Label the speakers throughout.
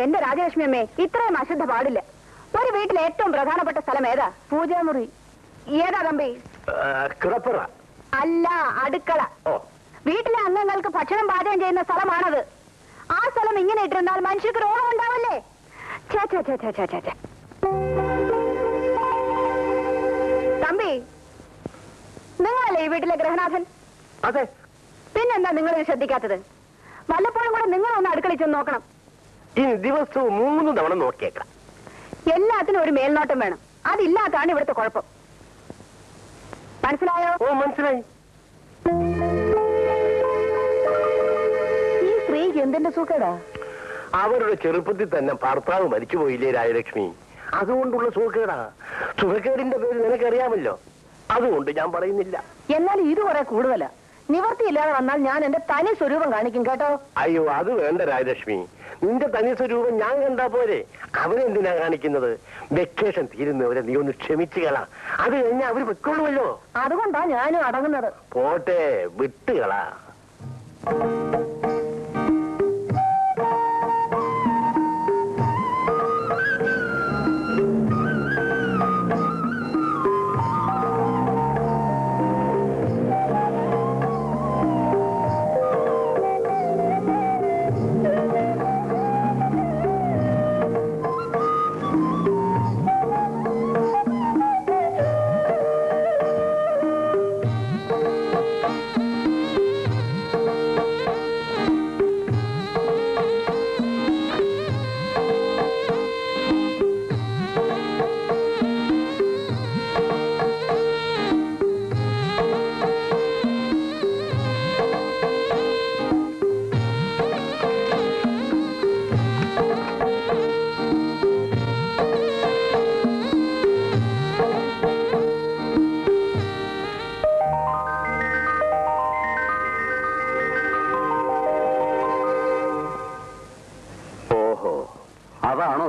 Speaker 1: എന്റെ രാജലക്ഷ്മി അമ്മേ, ഇത്രയും അശുദ്ധ പാടില്ല. ഒരു വീട്ടിലെ ഏറ്റവും പ്രധാനപ്പെട്ട സ്ഥലം ഏതാ? പൂജാമുറി. ഏതാ തമ്പി?
Speaker 2: കിടപ്പറ
Speaker 1: അല്ല, അടുക്കള. വീട്ടിലെ അംഗങ്ങൾക്ക് ഭക്ഷണം പാചകം ചെയ്യുന്ന സ്ഥലമാണത്. ആ സ്ഥലം ഇങ്ങനെ ഇട്ടിരുന്നാൽ മനുഷ്യർക്ക് രോഗം ഉണ്ടാവല്ലേ? തമ്പി, നിങ്ങളല്ലേ ഈ വീട്ടിലെ ഗ്രഹനാഥൻ?
Speaker 2: അതെ.
Speaker 1: പിന്നെന്താ നിങ്ങൾ ശ്രദ്ധിക്കാത്തത്? വല്ലപ്പോഴും കൂടെ നിങ്ങളൊന്ന് അടുക്കളയിൽ ചെന്ന് നോക്കണം.
Speaker 2: ഇനി ദിവസവും 3 തവണ നോക്കിയേക്കാം.
Speaker 1: എല്ലാത്തിനും ഒരു മേൽനോട്ടം വേണം. അതില്ലാത്താണ് ഇവിടുത്തെ കുഴപ്പം. മനസ്സിലായോ?
Speaker 2: ഓ, മനസ്സിലായി.
Speaker 1: ഈ സ്ത്രീക്ക് എന്തിന്റെ സുഖടാ?
Speaker 2: അവരുടെ ചെറുപ്പത്തിൽ തന്നെ ഭർത്താവ് മരിച്ചുപോയില്ലേ രാജലക്ഷ്മി? അതുകൊണ്ടുള്ള സുഖക്കേടാ. സുഖക്കേടിന്റെ പേര് നിനക്കറിയാമല്ലോ. അതുകൊണ്ട് ഞാൻ പറയുന്നില്ല.
Speaker 1: എന്നാൽ ഇത് കുറെ കൂടുതലാ. നിവർത്തിയില്ലാതെ വന്നാൽ ഞാൻ എന്റെ തനി സ്വരൂപം കാണിക്കും കേട്ടോ.
Speaker 2: അയ്യോ, അത് വേണ്ട രാജലക്ഷ്മി. നിന്റെ തനി സ്വരൂപം ഞാൻ കണ്ടാ പോരെ. അവരെന്തിനാ കാണിക്കുന്നത്? വെക്കേഷൻ തീരുന്നവരെ നീ ഒന്ന് ക്ഷമിച്ചുകളാ. അത് കഴിഞ്ഞാൽ അവര് വെക്കൊള്ളുമല്ലോ.
Speaker 1: അതുകൊണ്ടാ ഞാനും അടങ്ങുന്നത്.
Speaker 2: പോട്ടെ, വിട്ടുകളാ.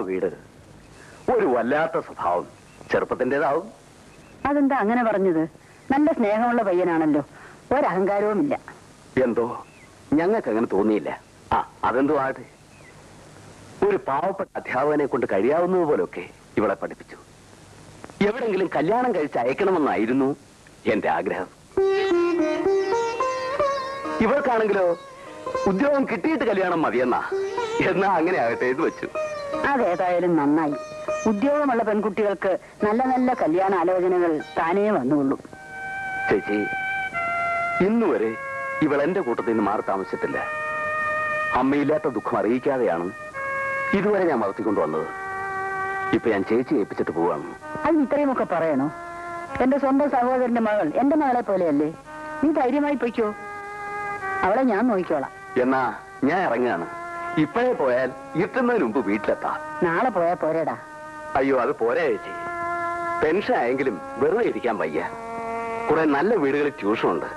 Speaker 2: വീട് ഒരു വല്ലാത്ത സ്വഭാവം. ചെറുപ്പത്തിൻ്റെതാവും.
Speaker 1: അതെന്താ അങ്ങനെ പറഞ്ഞത്? നല്ല സ്നേഹമുള്ള പയ്യനാണല്ലോ. ഒരഹങ്കാരവുമില്ല.
Speaker 2: എന്തോ ഞങ്ങൾക്ക് അങ്ങനെ തോന്നിയില്ല. അതെന്തോ ആട്ടെ. ഒരു പാവപ്പെട്ട അധ്യാപകനെ കൊണ്ട് കഴിയാവുന്നത് പോലൊക്കെ ഇവളെ പഠിപ്പിച്ചു. എവിടെങ്കിലും കല്യാണം കഴിച്ച് അയക്കണമെന്നായിരുന്നു എന്റെ ആഗ്രഹം. ഇവൾക്കാണെങ്കിലോ ഉദ്യോഗം കിട്ടിയിട്ട് കല്യാണം മതിയെന്നാ. എന്നാ അങ്ങനെ ആകട്ടെ എന്ന് വെച്ചു.
Speaker 1: അതേതായാലും നന്നായി. ഉദ്യോഗമുള്ള പെൺകുട്ടികൾക്ക് നല്ല നല്ല കല്യാണ ആലോചനകൾ താനേ വന്നുള്ളൂ.
Speaker 2: ചേച്ചി, ഇന്നുവരെ ഇവൾ എന്റെ കൂട്ടത്തിൽ നിന്ന് മാറി താമസിച്ചിട്ടില്ല. അമ്മയില്ലാത്ത ദുഃഖം അറിയിക്കാതെയാണ് ഇതുവരെ ഞാൻ വളർത്തിക്കൊണ്ടുവന്നത്. ഇപ്പൊ ഞാൻ ചേച്ചി ഏൽപ്പിച്ചിട്ട് പോവാണ്.
Speaker 1: അതിന് ഇത്രയുമൊക്കെ പറയണോ? എന്റെ സ്വന്തം സഹോദരന്റെ മകൾ എന്റെ മകളെ പോലെയല്ലേ? നീ ധൈര്യമായി പൊയ്ക്കോ. അവളെ ഞാൻ നോക്കിക്കോളാം.
Speaker 2: എന്നാ ഞാൻ ഇറങ്ങാണ്. ഇപ്പോഴേ പോയാൽ ഇരുട്ടുന്നതിന് മുമ്പ് വീട്ടിലെത്താം.
Speaker 1: നാളെ പോയാ പോരേടാ.
Speaker 2: അയ്യോ, അത് പോരാ ചേച്ചി. പെൻഷൻ ആയെങ്കിലും വെറുതെ ഇരിക്കാൻ വയ്യ. കുറെ നല്ല വീടുകളിൽ ട്യൂഷനുണ്ട്.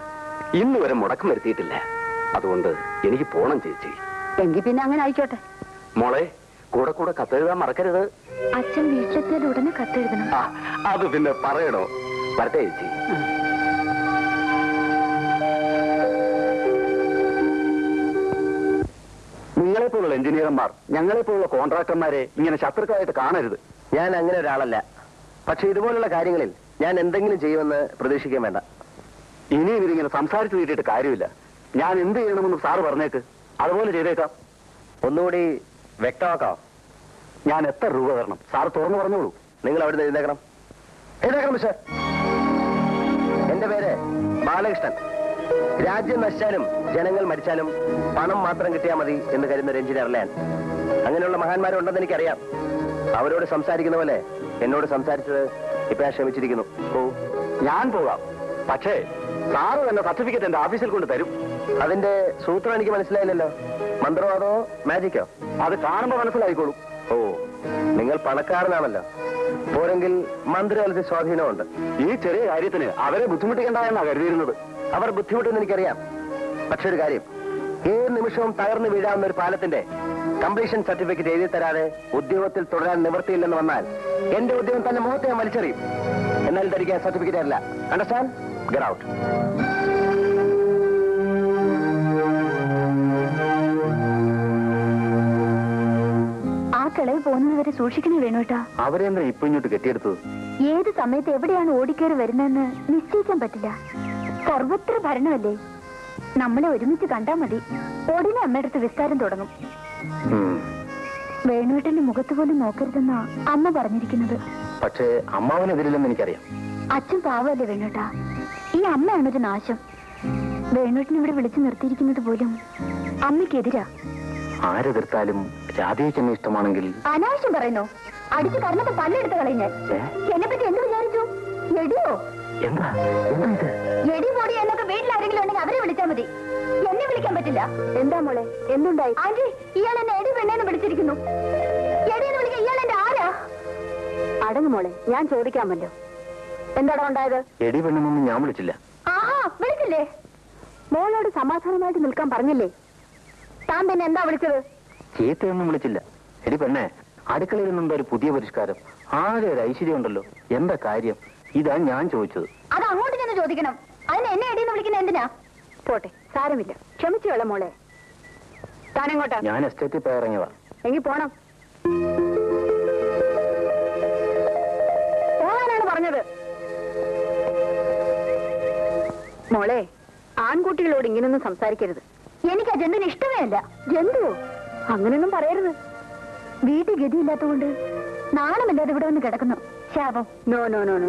Speaker 2: ഇന്ന് വരെ മുടക്കം വരുത്തിയിട്ടില്ല. അതുകൊണ്ട് എനിക്ക് പോണം ചേച്ചി.
Speaker 1: എങ്കിൽ പിന്നെ അങ്ങനെ ആയിക്കോട്ടെ.
Speaker 2: മോളെ, കൂടെ കൂടെ കത്തെഴുതാൻ മറക്കരുത്.
Speaker 1: അച്ഛൻ വീട്ടിലെത്തിയാൽ ഉടനെ കത്തെഴുതണം.
Speaker 2: അത് പിന്നെ പറയണോ? വരട്ടെ ചേച്ചി. നിങ്ങളെപ്പോലുള്ള എഞ്ചിനീയർമാർ ഞങ്ങളെപ്പോലുള്ള കോൺട്രാക്ടർമാരെ ഇങ്ങനെ ശത്രുക്കളായിട്ട് കാണരുത്. ഞാൻ അങ്ങനെ ഒരാളല്ല. പക്ഷെ ഇതുപോലുള്ള കാര്യങ്ങളിൽ ഞാൻ എന്തെങ്കിലും ചെയ്യുമെന്ന് പ്രതീക്ഷിക്കാൻ വേണ്ട. ഇനിയും ഇതിങ്ങനെ സംസാരിച്ചു തീട്ടിട്ട് കാര്യമില്ല. ഞാൻ എന്ത് ചെയ്യണമെന്ന് സാറ് പറഞ്ഞേക്ക്. അതുപോലെ ചെയ്തേക്കാം. ഒന്നുകൂടി വ്യക്തമാക്കാം. ഞാൻ എത്ര രൂപ തരണം? സാറ് തുറന്നു പറഞ്ഞോളൂ. നിങ്ങൾ അവിടെ എഴുതേക്കണം. എഴുതേക്കണം മിസ്റ്റർ. എന്റെ പേര് ബാലകൃഷ്ണൻ. രാജ്യം നശിച്ചാലും ജനങ്ങൾ മരിച്ചാലും പണം മാത്രം കിട്ടിയാൽ മതി എന്ന് കരുതുന്ന ഒരു എഞ്ചിനീയർ ഞാൻ. അങ്ങനെയുള്ള മഹാന്മാരുണ്ടെന്ന് എനിക്കറിയാം. അവരോട് സംസാരിക്കുന്ന പോലെ എന്നോട് സംസാരിച്ചത് ഇപ്പൊ ഞാൻ ക്ഷമിച്ചിരിക്കുന്നു. ഞാൻ പോകാം. പക്ഷേ സാറ് തന്നെ സർട്ടിഫിക്കറ്റ് എന്റെ ഓഫീസിൽ കൊണ്ട് തരും. അതിന്റെ സൂത്രം എനിക്ക് മനസ്സിലായില്ലല്ലോ. മന്ത്രവാദമോ മാജിക്കോ? അത് കാണുമ്പോ മനസ്സിലായിക്കോളൂ. ഓ, നിങ്ങൾ പണക്കാരനാണല്ലോ. പോരെങ്കിൽ മന്ത്രിതലത്തിൽ സ്വാധീനമുണ്ട്. ഈ ചെറിയ കാര്യത്തിന് അവരെ ബുദ്ധിമുട്ടിക്കണ്ടെന്നാ കരുതിയിരുന്നത്. അവർ ബുദ്ധിമുട്ടെന്ന് എനിക്കറിയാം. പക്ഷെ ഒരു കാര്യം, ഏത് നിമിഷവും തകർന്നു വീഴാവുന്ന ഒരു പാലത്തിന്റെ കംപ്ലീഷൻ സർട്ടിഫിക്കറ്റ് എഴുതി തരാതെ ഉദ്യോഗത്തിൽ തുടരാൻ നിവൃത്തിയില്ലെന്ന് വന്നാൽ എന്റെ ഉദ്യോഗം തന്നെ മുഖത്തെ ഞാൻ വലിച്ചെറിയും. എന്നാൽ ധരിക്കാൻ സർട്ടിഫിക്കറ്റ് അല്ല. അണ്ടർസ്റ്റാൻഡ്? Get out.
Speaker 1: കിളവ് പോകുന്നത് വരെ സൂക്ഷിക്കണേ വേണോട്ടാ.
Speaker 2: അവരെന്താ ഇപ്പൊ ഇങ്ങോട്ട് കെട്ടിയെടുത്തത്?
Speaker 1: ഏത് സമയത്ത് എവിടെയാണ് ഓടിക്കേറി വരുന്നതെന്ന് നിശ്ചയിക്കാൻ പറ്റില്ല. സർവത്ര ഭരണമല്ലേ. നമ്മളെ ഒരുമിച്ച് കണ്ടാ മതി, ഓടിനെ അമ്മയടുത്ത് വിസ്താരം തുടങ്ങും. വേണുവേട്ടന്റെ മുഖത്ത് പോലും നോക്കരുതെന്നാ അമ്മ പറഞ്ഞിരിക്കുന്നത്.
Speaker 2: പക്ഷേ അമ്മാവനെതിരില്ലെന്ന് എനിക്കറിയാം.
Speaker 1: അച്ഛൻ പാവല്ലേ വേണുവേട്ടാ. ഈ അമ്മയാണൊരു നാശം. വേണുവേട്ടൻ ഇവിടെ വിളിച്ചു നിർത്തിയിരിക്കുന്നത് പോലും അമ്മയ്ക്കെതിരാ.
Speaker 2: ആരെതിർത്താലും രാധേച്ചെന്നെ ഇഷ്ടമാണെങ്കിൽ.
Speaker 1: അനാവശ്യം പറയുന്നോ? അടിച്ചു കർണത്തെ പല്ലെടുത്ത് കളഞ്ഞാൽ എന്നെ പറ്റി എന്ത് വിചാരിച്ചു? എടിയോ
Speaker 2: എന്താ ഇത്?
Speaker 1: എടി പൊടി എന്നൊക്കെ വീട്ടിൽ ആരെങ്കിലും ഉണ്ടെങ്കിൽ അവരെ വിളിച്ചാൽ മതി, എന്നെ വിളിക്കാൻ പറ്റില്ല. എന്താ മോളെ, എന്തുണ്ടായി? ആന്റി, ഇയാൾ എന്നെ എടി പെണ്ണേന്ന് വിളിച്ചിരിക്കുന്നു. എടി എന്ന് വിളിക്കാൻ ഇയാൾ എന്റെ ആരാ? അടങ്ങ് മോളെ, ഞാൻ ചോദിക്കാമല്ലോ. എന്താടാ ഉണ്ടായത്?
Speaker 2: എടി പെണ്ണെന്നൊന്നും ഞാൻ വിളിച്ചില്ല.
Speaker 1: ആഹാ, വിളിച്ചില്ലേ? മോളോട് സമാധാനമായിട്ട് നിൽക്കാൻ പറഞ്ഞില്ലേ? താൻ പിന്നെ എന്താ വിളിച്ചത്?
Speaker 2: ചീത്തയൊന്നും വിളിച്ചില്ല. എടി പെണ്ണെ, അടുക്കളയിൽ നിന്നുണ്ടോ ഒരു പുതിയ പരിഷ്കാരം? ആകെ ഒരു ഐശ്വര്യം ഉണ്ടല്ലോ, എന്താ കാര്യം? ഇതാ ഞാൻ ചോദിച്ചത്.
Speaker 1: അത് അങ്ങോട്ട് ചെന്ന് ചോദിക്കണം. അതിന് എന്നെ എടിയെന്ന് വിളിക്കുന്ന എന്തിനാ? പോട്ടെ, സാരമില്ല, ക്ഷമിച്ചോളാം മോളെ. താനെങ്ങോട്ടാ?
Speaker 2: ഞാൻ എസ്റ്റേറ്റിൽ പോയി ഇറങ്ങിയതാ.
Speaker 1: എങ്കിൽ പോണം. പോകാനാണ് പറഞ്ഞത്. മോളെ, ആൺകുട്ടികളോട് ഇങ്ങനൊന്നും സംസാരിക്കരുത്. എനിക്ക് ആ ജന്തുവിന് ഇഷ്ടമേ അല്ല. ജന്തു അങ്ങനെയൊന്നും പറയരുത്. വീട്ടിൽ ഗതിയില്ലാത്തതുകൊണ്ട് നാണമില്ലാതെ ഇവിടെ വന്ന് കിടക്കുന്നു. ശാപം. നോ നോ നോ നോ,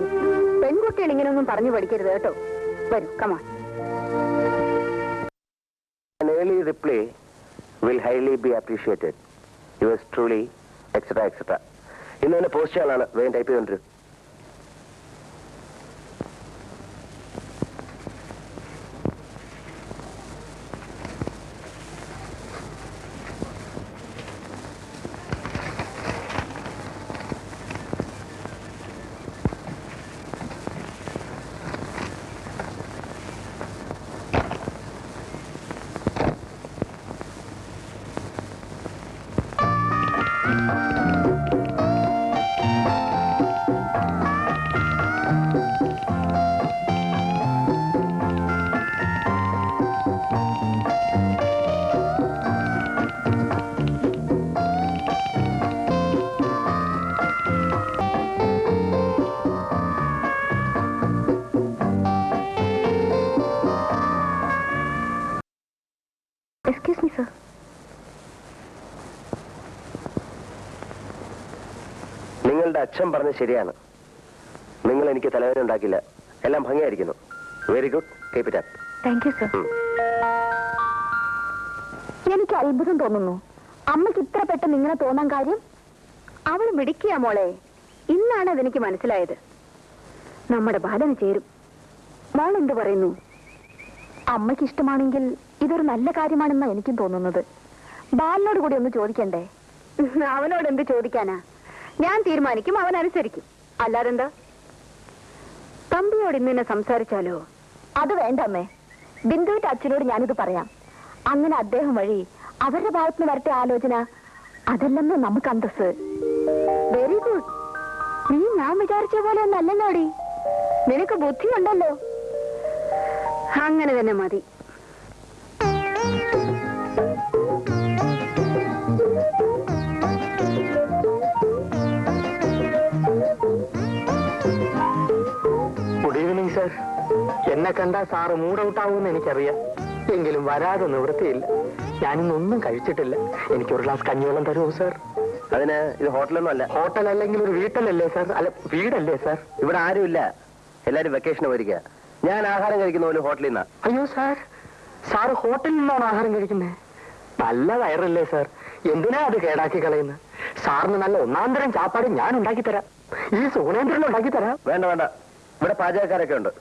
Speaker 1: പെൺകുട്ടികൾ ഇങ്ങനെയൊന്നും പറഞ്ഞു പഠിക്കരുത് കേട്ടോ. വരൂ, come on.
Speaker 2: An early reply will highly be appreciated. Yours truly, etc. etc. ഇന്ന് തന്നെ പോസ്റ്റ് ചെയ്യാനാണ്. വേഗം ടൈപ്പ് ചെയ്തോണ്ടിരും.
Speaker 1: Excuse me, sir.
Speaker 2: നിങ്ങളുടെ അച്ഛൻ പറഞ്ഞത് ശരിയാണ്. നിങ്ങൾ എനിക്ക് തലവേദന ഉണ്ടാക്കില്ല. എല്ലാം ഭംഗിയായിരിക്കുന്നു. Very good, keep it up.
Speaker 1: Thank you, sir. എനിക്ക് അത്ഭുതം തോന്നുന്നു, അമ്മയ്ക്ക് ഇത്ര പെട്ടെന്ന് ഇങ്ങനെ തോന്നാൻ കാര്യം. അവൾ മിടിക്കുക മോളെ. ഇന്നാണ് അതെനിക്ക് മനസ്സിലായത്. നമ്മുടെ ബാലന് ചേരും. മോൾ എന്ത് പറയുന്നു? അമ്മയ്ക്ക് ഇഷ്ടമാണെങ്കിൽ ഇതൊരു നല്ല കാര്യമാണെന്നാ എനിക്കും തോന്നുന്നത്. ബാലിനോട് കൂടി ഒന്ന് ചോദിക്കണ്ടേ? അവനോട് എന്ത് ചോദിക്കാനാ? ഞാൻ തീരുമാനിക്കും, അവൻ അനുസരിക്കും. അല്ലാതെന്താ? തമ്പിയോട് ഇന്ന് സംസാരിച്ചാലോ? അത് വേണ്ട അമ്മേ. ബിന്ദുവിന്റെ അച്ഛനോട് ഞാനിത് പറയാം. അങ്ങനെ അദ്ദേഹം വഴി അവരുടെ ഭാഗത്തുനിന്ന് വരട്ടെ ആലോചന. അതല്ലെന്ന് നമുക്ക് അന്തസ്. Very good. നീ ഞാൻ വിചാരിച്ച പോലെ ഒന്നല്ലല്ലോടി. നിനക്ക് ബുദ്ധിയുണ്ടല്ലോ. അങ്ങനെ തന്നെ മതി.
Speaker 2: Good evening sir. എന്നെ കണ്ടാ സാറ് മൂഡ് ഔട്ട് ആവുമെന്ന് എനിക്കറിയാം. എങ്കിലും വരാതെ നിവൃത്തിയില്ല. ഞാനിന്നൊന്നും കഴിച്ചിട്ടില്ല. എനിക്കൊരു ഗ്ലാസ് കഞ്ഞിവെള്ളം തരുമോ സർ? അതിന് ഇത് ഹോട്ടലൊന്നും അല്ല. ഹോട്ടൽ അല്ലെങ്കിൽ ഒരു വീട്ടലല്ലേ സാർ? അല്ല, വീടല്ലേ സാർ? ഇവിടെ ആരുമില്ല, എല്ലാരും വെക്കേഷന് പോയിരിക്കുക. ഞാൻ ആഹാരം കഴിക്കുന്ന പോലെ ഹോട്ടലിൽ നിന്നാ. അയ്യോ സാർ, സാറ് ഹോട്ടലിൽ നിന്നാണ് ആഹാരം കഴിക്കുന്നത്? നല്ല വയറല്ലേ സാർ? എന്തിനാ അത് കേടാക്കി കളയുന്നത്? സാറിന് നല്ല ഒന്നാന്തരം ചാപ്പാട് ഞാൻ ഉണ്ടാക്കി തരാം. ഈ സോണേന്ദ്രൻ ഉണ്ടാക്കി തരാം. വേണ്ട വേണ്ട, ഇവിടെ പാചകക്കാരൊക്കെ ഉണ്ട്.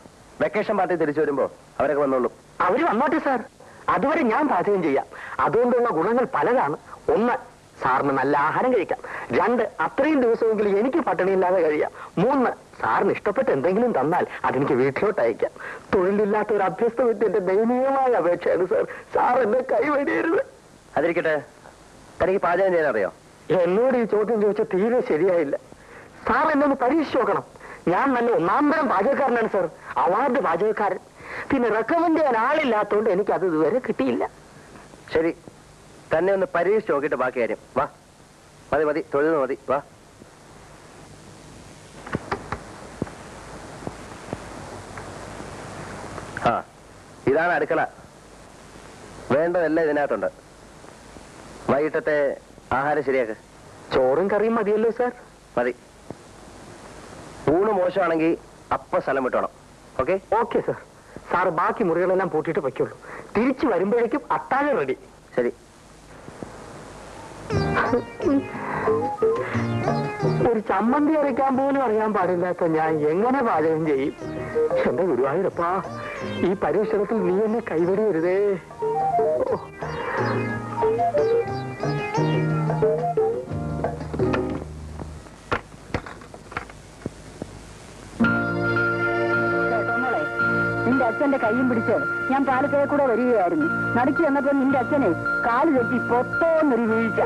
Speaker 2: വെക്കേഷൻ പാർട്ടി തിരിച്ചു വരുമ്പോ അവരൊക്കെ വന്നോളൂ. അവര് വന്നോട്ടെ സാർ. അതുവരെ ഞാൻ പാചകം ചെയ്യാം. അതുകൊണ്ടുള്ള ഗുണങ്ങൾ പലതാണ്. ഒന്ന്, സാറിന് നല്ല ആഹാരം കഴിക്കാം. രണ്ട്, അത്രയും ദിവസമെങ്കിലും എനിക്ക് പട്ടിണിയില്ലാതെ കഴിയാം. മൂന്ന്, സാറിന് ഇഷ്ടപ്പെട്ട എന്തെങ്കിലും തന്നാൽ അതെനിക്ക് വീട്ടിലോട്ട് അയക്കാം. തൊഴിലില്ലാത്ത ഒരു അഭ്യസ്ത വിദ്യന്റെ ദയനീയമായ അപേക്ഷയാണ് സാർ. സാർ എന്നെ കൈവടിയരുത്. അതിരിക്കട്ടെ, തനിക്ക് പാചകം ചെയ്യാൻ അറിയോ? എന്നോട് ഈ ചോദ്യം ചോദിച്ചാൽ തീരെ ശരിയായില്ല. സാർ എന്നൊന്ന് പരീക്ഷിച്ച് നോക്കണം. ഞാൻ നല്ല ഒന്നാന്തരം പാചകക്കാരനാണ് സാർ, അവാർഡ് പാചകക്കാരൻ. പിന്നെ റെക്കമെൻഡ് ചെയ്യാൻ ആളില്ലാത്തതുകൊണ്ട് എനിക്ക് അത് ഇതുവരെ കിട്ടിയില്ല. ശരി, തന്നെ ഒന്ന് പരീക്ഷിച്ച് നോക്കിയിട്ട് ബാക്കി കാര്യം. വാ. മതി മതി, തൊഴുത് മതി, വാ. ആ, ഇതാണ് അടുക്കള. വേണ്ടതെല്ലാം ഇതിനകത്തുണ്ട്. വൈകിട്ടത്തെ ആഹാരം ശരിയാക്ക്.
Speaker 3: ചോറും കറിയും മതിയല്ലോ സാർ?
Speaker 2: മതി. ഊണ് മോശമാണെങ്കിൽ അപ്പ സ്ഥലം വിട്ടോണം. ഓക്കെ?
Speaker 3: Okay sir. സാർ ബാക്കി മുറികളെല്ലാം പൂട്ടിയിട്ട് വയ്ക്കുള്ളൂ. തിരിച്ചു വരുമ്പോഴേക്കും അത്താഴം റെഡി.
Speaker 2: ശരി.
Speaker 3: ഒരു ചമ്മന്തി അരയ്ക്കാൻ പോലും അറിയാൻ പാടില്ലാത്ത ഞാൻ എങ്ങനെ പാചകം ചെയ്യും? എന്റെ ഗുരുവായൂരപ്പാ, ഈ പരീക്ഷണത്തിൽ നീ എന്നെ കൈവിടരുതേ.
Speaker 1: നിന്റെ അച്ഛന്റെ കൈയും പിടിച്ച് ഞാൻ പാലക്കയെ കൂടെ വരികയായിരുന്നു. നടുക്കി വന്നപ്പോ നിന്റെ അച്ഛനെ കാല് തെറ്റി പൊത്തോന്നൊരു വീഴ്ച.